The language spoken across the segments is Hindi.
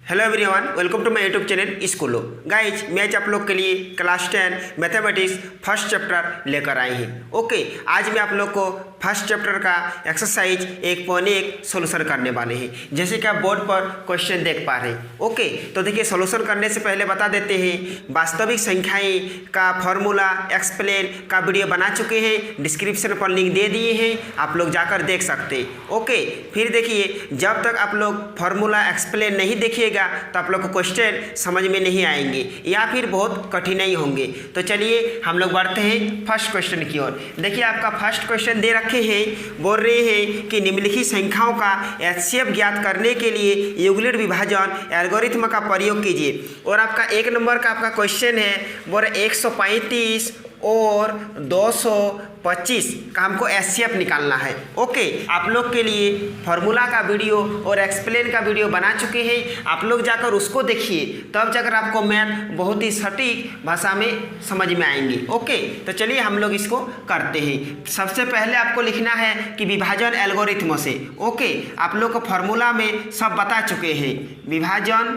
Hello everyone, welcome to my YouTube channel स्कूलो। गाइज, मैं आज आप लोग के लिए क्लास 10 मैथमेटिक्स फर्स्ट चैप्टर लेकर आए हैं। ओके, आज मैं आप लोग को फर्स्ट चैप्टर का एक्सरसाइज 1.1 सोल्यूशन करने वाले हैं, जैसे कि आप बोर्ड पर क्वेश्चन देख पा रहे हैं। ओके, तो देखिए, सोल्यूशन करने से पहले बता देते हैं, वास्तविक संख्याएँ का फॉर्मूला एक्सप्लेन का वीडियो बना चुके हैं, डिस्क्रिप्शन पर लिंक दे दिए हैं, आप लोग जाकर देख सकते हैं। ओके, फिर देखिए, जब तक आप लोग फॉर्मूला एक्सप्लेन नहीं देखिएगा तो आप लोग को क्वेश्चन समझ में नहीं आएंगे या फिर बहुत कठिनाई होंगे। तो चलिए हम लोग बढ़ते हैं फर्स्ट क्वेश्चन की ओर। देखिए, आपका फर्स्ट क्वेश्चन दे रखे हैं, बोल रहे हैं कि निम्नलिखित संख्याओं का एचसीएफ ज्ञात करने के लिए यूक्लिड विभाजन एल्गोरिथ्म का प्रयोग कीजिए। और आपका 1 नंबर का आपका क्वेश्चन है, बोल रहे 135 और 225 का हमको एचसीएफ निकालना है। ओके, आप लोग के लिए फॉर्मूला का वीडियो और एक्सप्लेन का वीडियो बना चुके हैं, आप लोग जाकर उसको देखिए, तब जाकर आपको मैथ बहुत ही सटीक भाषा में समझ में आएंगे। ओके, तो चलिए हम लोग इसको करते हैं। सबसे पहले आपको लिखना है कि विभाजन एल्गोरिथ्म से। ओके, आप लोग को फॉर्मूला में सब बता चुके हैं, विभाजन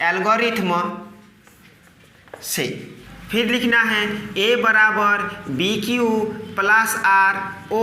एल्गोरिथ्म से। फिर लिखना है ए बराबर B Q plus R O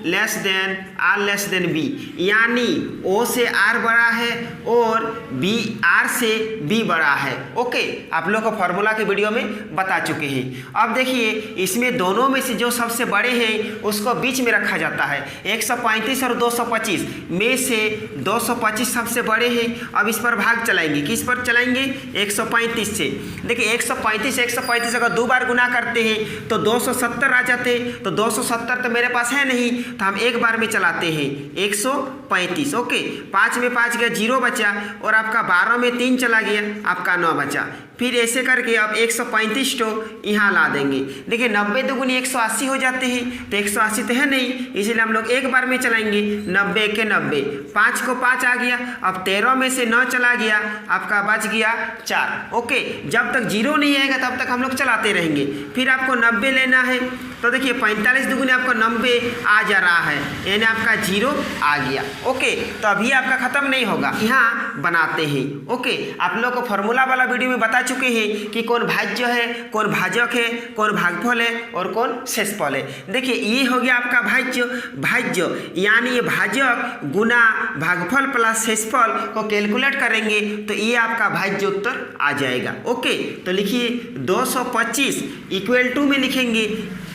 less than R less than B, यानी ओ से आर बड़ा है और बी आर से बी बड़ा है। ओके, आप लोग को फॉर्मूला के वीडियो में बता चुके हैं। अब देखिए, इसमें दोनों में से जो सबसे बड़े हैं उसको बीच में रखा जाता है। 135 और 225 में से 225 सबसे बड़े हैं। अब इस पर भाग चलाएंगे, किस पर चलाएंगे? 135 से। देखिए, 135 अगर 2 बार गुना करते हैं तो 270 आ जाते हैं। तो 270 तो मेरे पास है नहीं, तो हम एक बार में चलाते हैं 135। ओके, 5 में 5 गया, 0 बचा, और आपका 12 में 3 चला गया, आपका 9 बचा। फिर ऐसे करके अब 135 तो यहाँ ला देंगे। देखिए, 90 दुगुनी 180 हो जाते हैं, तो 180 तो है नहीं, इसलिए हम लोग एक बार में चलाएंगे 90 के 90। 5 को 5 आ गया, अब 13 में से 9 चला गया, आपका बच गया 4। ओके, जब तक 0 नहीं आएगा तब तक हम लोग चलाते रहेंगे। फिर आपको 90 लेना है, तो देखिए 45 दुगुने आपको 90 आ जा रहा है, यानी आपका 0 आ गया। ओके, तो अभी आपका खत्म नहीं होगा, यहाँ बनाते हैं। ओके, आप लोग को फॉर्मूला वाला वीडियो में बता चुके हैं कि कौन भाज्य है, कौन भाजक है, कौन भागफल है और कौन शेषफल है। देखिए, ये हो गया आपका भाज्य, यानी ये भाजक गुना भागफल प्लस शेषफल को कैलकुलेट करेंगे तो ये आपका भाज्य उत्तर आ जाएगा। ओके, तो लिखिए 225 इक्वल टू में लिखेंगे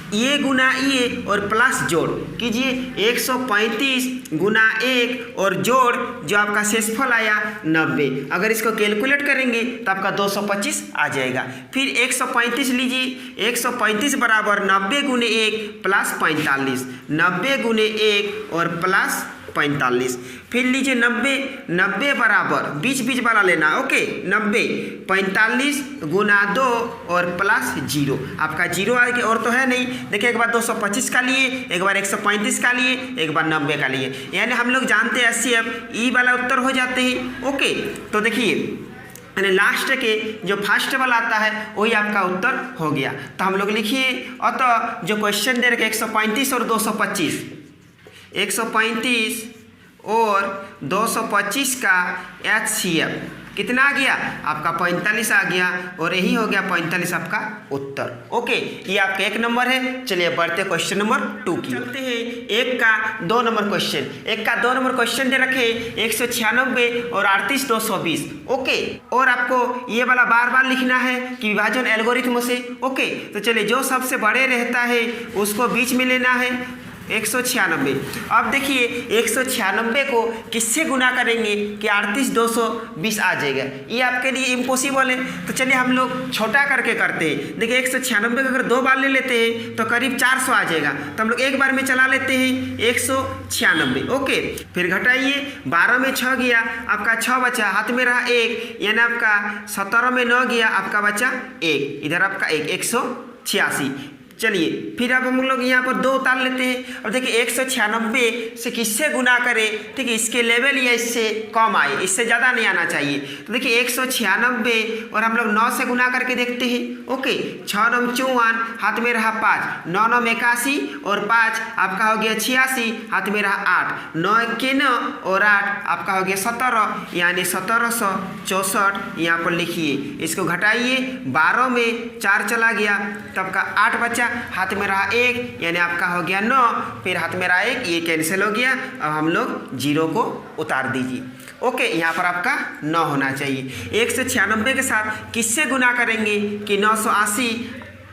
ये गुना ये और प्लस जोड़ कीजिए 135 गुना 1 और जोड़ जो आपका शेषफल आया 90। अगर इसको कैलकुलेट करेंगे तो आपका 225 आ जाएगा। फिर 135 लीजिए, 135 बराबर 90 गुने 1 प्लस 45, 90 गुने 1 और प्लस 45। फिर लीजिए 90 बराबर बीच वाला लेना। ओके, 90 45 गुना 2 और प्लस 0, आपका 0 आ गया, और तो है नहीं। देखिए, एक बार 225 का लिए, एक बार 135 का लिए, एक बार 90 का लिए, यानी हम लोग जानते हैं एचसीएफ ई वाला उत्तर हो जाते हैं। ओके, तो देखिए यानी लास्ट के जो फर्स्ट वाला आता है वही आपका उत्तर हो गया। तो हम लोग लिखिए, अतः जो क्वेश्चन दे रखे 135 और 225, 135 और 225 का एचसीएफ कितना आ गया? आपका 45 आ गया, और यही हो गया 45 आपका उत्तर। ओके, ये आपका 1 नंबर है। चलिए बढ़ते क्वेश्चन नंबर 2 की। चलते हैं 1 का 2 नंबर क्वेश्चन। 1 का 2 नंबर क्वेश्चन दे रखे 196 और 38 220। ओके, और आपको ये वाला बार बार लिखना है कि विभाजन एल्गोरिथ्म से। ओके, तो चलिए, जो सबसे बड़े रहता है उसको बीच में लेना है 196। अब देखिए, 196 को किससे गुना करेंगे कि 38 220 आ जाएगा? ये आपके लिए इम्पॉसिबल है। तो चलिए हम लोग छोटा करके करते हैं। देखिए, 196 को अगर 2 बार ले लेते हैं तो करीब 400 आ जाएगा, तो हम लोग एक बार में चला लेते हैं 196। ओके, फिर घटाइए, 12 में 6 गया, आपका 6 बचा, हाथ में रहा 1, यानी आपका 17 में 9 गया, आपका बचा 1, इधर आपका 1, 186। चलिए फिर अब हम लोग यहाँ पर 2 उतार लेते हैं। अब देखिए 196 से किससे गुना करें, ठीक है, इसके लेवल या इससे कम आए, इससे ज़्यादा नहीं आना चाहिए। तो देखिए 196 और हम लोग 9 से गुना करके देखते हैं। ओके, 6 9 54, हाथ में रहा 5, 9 9 81 और 5 आपका हो गया 86, हाथ में रहा 8, 9 1 9 और 8 आपका हो गया 17, यानी 1764 यहाँ पर लिखिए। इसको घटाइए, 12 में 4 चला गया, तब का 8 बचा, हाथ में रहा 1, यानी आपका हो गया 9, फिर हाथ में रहा 1, ये कैंसिल हो गया। अब हम लोग 0 को उतार दीजिए। ओके, यहाँ पर आपका 9 होना चाहिए। 196 के साथ किससे गुना करेंगे कि 980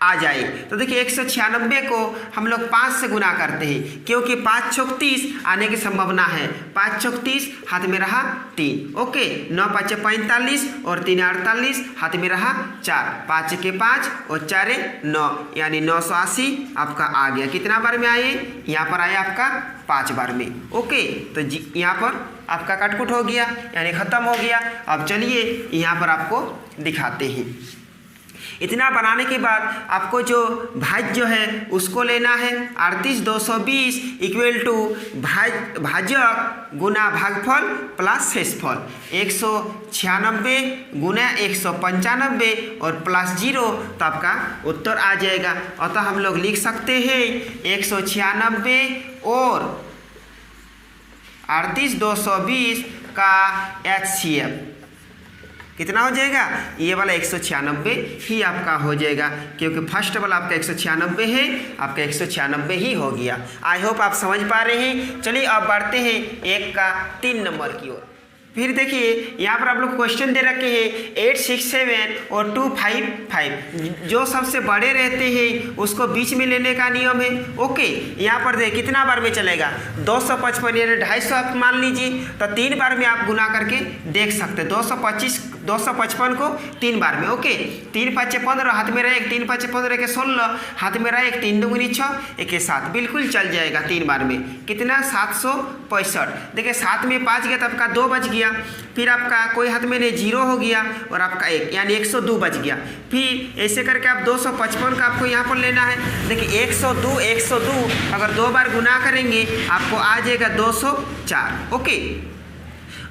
आ जाए। तो देखिए 196 को हम लोग 5 से गुना करते हैं, क्योंकि 5 छोक 30 आने की संभावना है। 5 छोक 30, हाथ में रहा 3। ओके, 9 5 45 और 3 48, हाथ में रहा 4, 5 के 5 और 4 9, यानी 980 आपका आ गया। कितना बार में आए, यहाँ पर आया आपका 5 बार में। ओके, तो यहाँ पर आपका कटकुट हो गया, यानी ख़त्म हो गया। अब चलिए यहाँ पर आपको दिखाते हैं। इतना बनाने के बाद आपको जो भाज्य जो है उसको लेना है। 38220 इक्वल टू भाजक गुना भागफल प्लस शेषफल। 196 गुना 195 और प्लस 0, तो आपका उत्तर आ जाएगा। अतः हम लोग लिख सकते हैं 196 और 38220 का HCF कितना हो जाएगा, ये वाला 196 ही आपका हो जाएगा, क्योंकि फर्स्ट वाला आपका 196 है, आपका 196 ही हो गया। आई होप आप समझ पा रहे हैं। चलिए अब बढ़ते हैं 1 का 3 नंबर की ओर। फिर देखिए यहाँ पर आप लोग क्वेश्चन दे रखे हैं 867 और 255, जो सबसे बड़े रहते हैं उसको बीच में लेने का नियम है। ओके, यहाँ पर देखिए कितना बार में चलेगा, 255 यानी 250 आप मान लीजिए, तो 3 बार में आप गुना करके देख सकते हैं। 255 को 3 बार में। ओके, 3 5 15, हाथ में रहा 1, 3 5 15 के 16, हाथ में रहा 1, 3 2 6, 1 के 7, बिल्कुल चल जाएगा 3 बार में। कितना, 765। देखिए 7 में 5 गया तो आपका 2 बच गया, फिर आपका कोई हाथ में नहीं, 0 हो गया और आपका 1, यानी 102 बच गया। फिर ऐसे करके आप 255 का आपको यहाँ पर लेना है। देखिए 102 अगर 2 बार गुना करेंगे आपको आ जाएगा 204। ओके,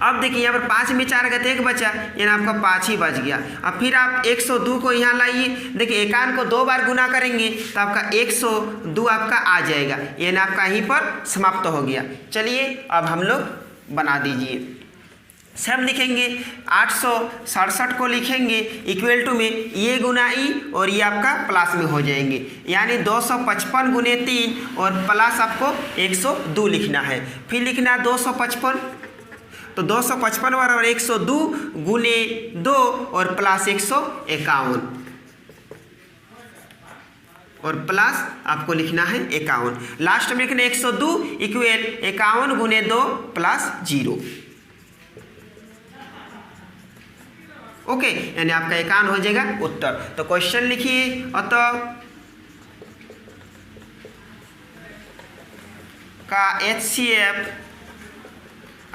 अब देखिए यहाँ पर 5 में 4 गया तो 1 बचा, यानी आपका 5 ही बच गया। अब फिर आप 102 को यहाँ लाइए। देखिए 51 को 2 बार गुना करेंगे तो आपका 102 आपका आ जाएगा, यानी आपका यहीं पर समाप्त हो गया। चलिए अब हम लोग बना दीजिए। सब लिखेंगे 867 को लिखेंगे इक्वल टू में ये गुना ई और ये आपका प्लस में हो जाएंगे, यानी 255 गुने 3 और प्लस आपको 102 लिखना है। फिर लिखना 255, तो 255 और 102 गुने 2 और प्लस 151 और प्लस आपको लिखना है 51। लास्ट में लिखना 102 इक्वल 51 गुने 2 प्लस 0। ओके, यानी आपका 51 हो जाएगा उत्तर। तो क्वेश्चन लिखिए, अतः का HCF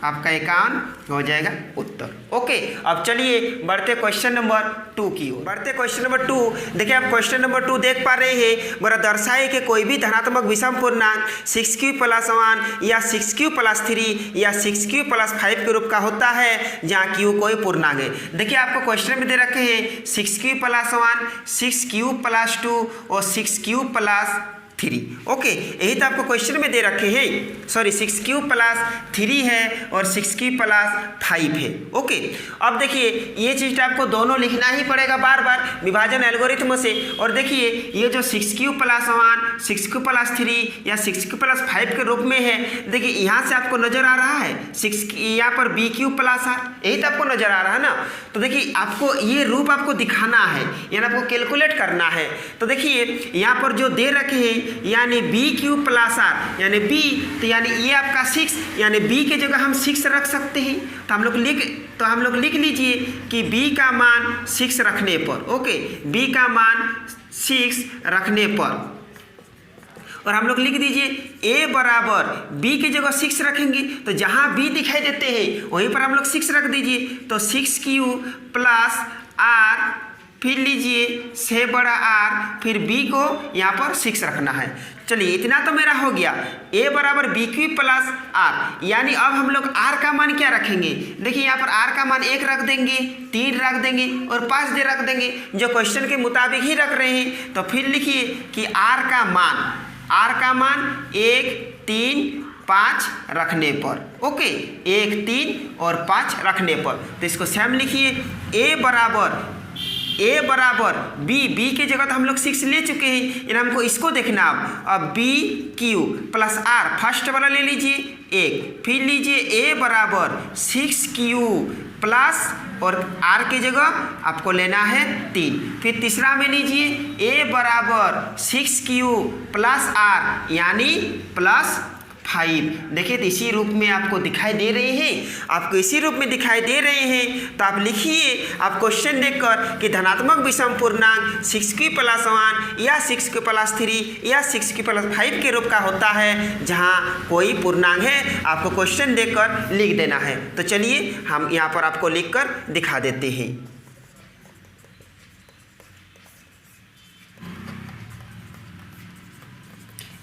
आपका 51 हो जाएगा उत्तर। ओके, अब चलिए बढ़ते क्वेश्चन नंबर 2 की ओर। बढ़ते क्वेश्चन नंबर 2। देखिए आप क्वेश्चन नंबर 2 देख पा रहे हैं। बड़ा दर्शाए कि कोई भी धनात्मक विषम पूर्णांक 6q + 1 या 6q + 3 या 6q + 5 के रूप का होता है, जहाँ q कोई पूर्णांक है। देखिए आपको क्वेश्चन में दे रखे हैं 6q + 1, 6q + 2 और 6q + 3। ओके, यही तो आपको क्वेश्चन में दे रखे हैं। सॉरी, 6q + 3 है और 6q + 5 है। ओके, अब देखिए ये चीज़ आपको दोनों लिखना ही पड़ेगा बार बार विभाजन एल्गोरिथम से। और देखिए ये जो 6q + 1, 6q + 3 या 6q + 5 के रूप में है, देखिए यहाँ से आपको नजर आ रहा है 6, यहाँ पर bq + r, यही तो आपको नजर आ रहा है ना। तो देखिए आपको ये रूप आपको दिखाना है, यानी आपको कैलकुलेट करना है। तो देखिए यहाँ पर जो दे रखे हैं, यानी bq + r यानी b, तो यानी ये आपका 6, यानी b के जगह हम 6 रख सकते हैं। तो हम लोग लिख लीजिए कि b का मान 6 रखने पर। ओके, b का मान 6 रखने पर, और हम लोग लिख दीजिए a बराबर b की जगह 6 रखेंगे, तो जहाँ b दिखाई देते हैं वहीं पर हम लोग 6 रख दीजिए। तो 6q + r फिर लीजिए से बड़ा आर, फिर बी को यहाँ पर 6 रखना है। चलिए इतना तो मेरा हो गया। ए बराबर बी क्यू प्लस आर, यानी अब हम लोग आर का मान क्या रखेंगे? देखिए यहाँ पर आर का मान 1 रख देंगे, 3 रख देंगे और 5 दे रख देंगे, जो क्वेश्चन के मुताबिक ही रख रहे हैं। तो फिर लिखिए कि आर का मान 1, 3, 5 रखने पर, ओके, 1, 3 और 5 रखने पर। तो इसको सेम लिखिए, ए बराबर बी के जगह तो हम लोग 6 ले चुके हैं, यानी हमको इसको देखना। अब B Q plus R, first वाला ले लीजिए 1, फिर लीजिए ए बराबर 6Q प्लस और आर के जगह आपको लेना है 3, फिर तीसरा में लीजिए ए बराबर 6Q प्लस आर यानी प्लस 5। देखिए तो इसी रूप में आपको दिखाई दे रहे हैं, तो आप लिखिए, आप क्वेश्चन देखकर कि धनात्मक विषम पूर्णांक 6Q प्लस 1 या 6Q प्लस 3 या 6Q प्लस 5 के रूप का होता है, जहां कोई पूर्णांक है आपको क्वेश्चन देखकर लिख देना है। तो चलिए हम यहाँ पर आपको लिखकर दिखा देते हैं।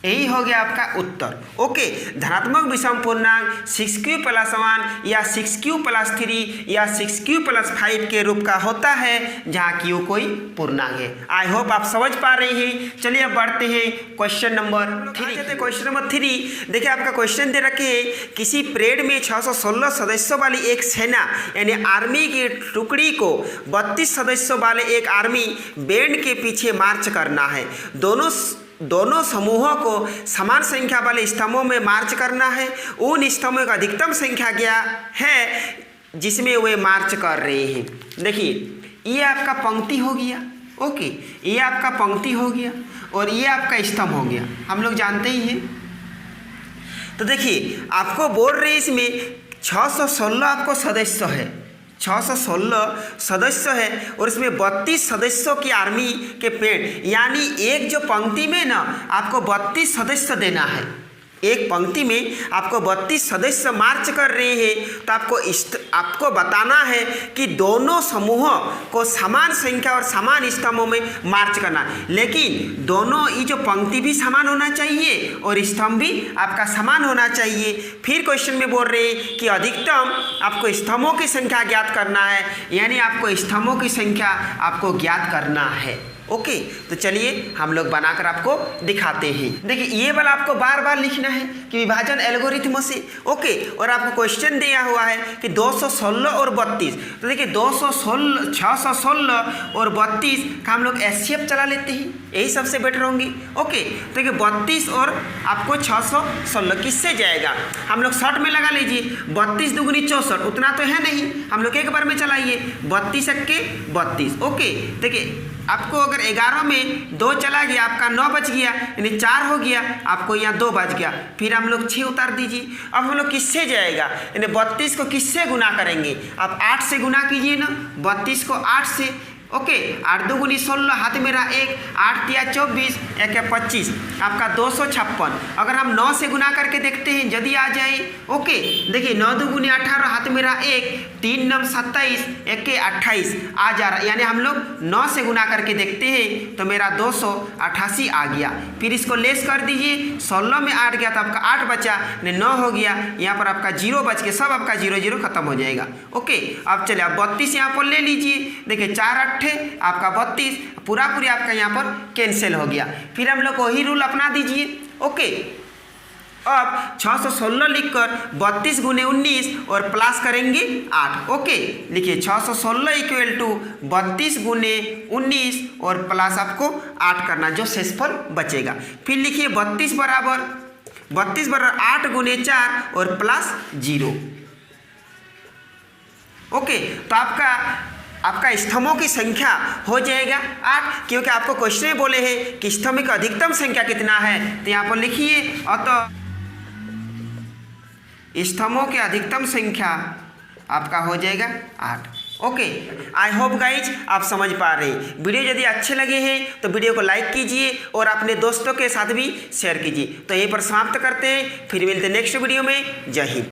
यही हो गया आपका उत्तर, ओके। धनात्मक विषम पूर्णांक 6Q प्लस 1 या 6Q प्लस 3 या 6Q प्लस 5 के रूप का होता है, जहाँ Q कोई पूर्णांक है। आई होप आप समझ पा रहे हैं। चलिए अब बढ़ते हैं क्वेश्चन नंबर 3। क्वेश्चन नंबर 3 देखिए, आपका क्वेश्चन दे रखे है, किसी परेड में 616 सदस्यों वाली एक सेना यानी आर्मी की टुकड़ी को 32 सदस्यों वाले एक आर्मी बैंड के पीछे मार्च करना है। दोनों समूहों को समान संख्या वाले स्तंभों में मार्च करना है। उन स्तंभों का अधिकतम संख्या क्या है जिसमें वे मार्च कर रहे हैं। देखिए ये आपका पंक्ति हो गया, ओके, ये आपका पंक्ति हो गया और ये आपका स्तंभ हो गया, हम लोग जानते ही हैं। तो देखिए आपको बोल रहे इसमें 616 आपको सदस्य है, 616 सदस्य है और इसमें 32 सदस्यों की आर्मी के पेड़, यानी एक जो पंक्ति में ना आपको 32 सदस्य देना है। एक पंक्ति में आपको 32 सदस्य मार्च कर रहे हैं, तो आपको बताना है कि दोनों समूहों को समान संख्या और समान स्तंभों में मार्च करना है। लेकिन दोनों ये जो पंक्ति भी समान होना चाहिए और स्तंभ भी आपका समान होना चाहिए। फिर क्वेश्चन में बोल रहे हैं कि अधिकतम आपको स्तंभों की संख्या ज्ञात करना है, यानी आपको स्तंभों की संख्या आपको ज्ञात करना है, ओके। तो चलिए हम लोग बनाकर आपको दिखाते हैं। देखिए ये वाला आपको बार बार लिखना है कि विभाजन एल्गोरिथम से, ओके। और आपको क्वेश्चन दिया हुआ है कि 216 और 32, तो देखिए 616 और 32 का हम लोग एचसीएफ चला लेते हैं, यही सबसे बेटर होंगे, ओके। तो देखिए 32 और आपको 616 किससे जाएगा, हम लोग शॉर्ट में लगा लीजिए। 32 दूगुनी 64, उतना तो है नहीं, हम लोग एक बार में चलाइए। 32 एक्के 32, ओके। देखिए आपको अगर 11 में 2 चला गया, आपका 9 बच गया, यानी 4 हो गया, आपको यहाँ 2 बच गया। फिर हम लोग 6 उतार दीजिए। अब हम लोग किससे जाएगा, यानी 32 को किससे गुना करेंगे, आप 8 से गुना कीजिए ना, 32 को 8 से, ओके। 8 दूगुनी 16, हाथ में रहा 1, 8 तिया 24, 1 25, आपका 256। अगर हम 9 से गुना करके देखते हैं यदि आ जाए, ओके। देखिए 9 दूगुनी 18, हाथ में रहा 1, 3 9 27, 1 28 आ जा रहा, यानी हम लोग 9 से गुना करके देखते हैं तो मेरा 288 आ गया। फिर इसको लेस कर दीजिए, 16 में 8 गया तो आपका 8 बचा, 9 हो गया, यहाँ पर आपका 0 बच के सब आपका 0 0 खत्म हो जाएगा, ओके। अब चलिए आप 32 यहाँ पर ले लीजिए। देखिए 4 8 आपका 32, पूरा आपका यहाँ पर कैंसिल हो गया। फिर हम लोग वही रूल अपना दीजिए, ओके। अब 616 लिखकर 32 गुने 19 और प्लस करेंगे 8, ओके। लिखिए 616 इक्वल टू 32 गुने 19 और प्लस आपको 8 करना, जो शेषफल बचेगा। फिर लिखिए 32 बराबर 8 गुने 4 और प्लस 0, ओके। तो आपका स्तंभों की संख्या हो जाएगा 8, क्योंकि आपको क्वेश्चन में बोले हैं कि स्तंभ का अधिकतम संख्या कितना है। तो यहाँ पर लिखिए, अतः स्तंभों की अधिकतम संख्या आपका हो जाएगा 8, ओके। आई होप गाइज आप समझ पा रहे हैं। वीडियो यदि अच्छे लगे हैं तो वीडियो को लाइक कीजिए और अपने दोस्तों के साथ भी शेयर कीजिए। तो यहीं पर समाप्त करते हैं, फिर मिलते हैं नेक्स्ट वीडियो में। जय हिंद।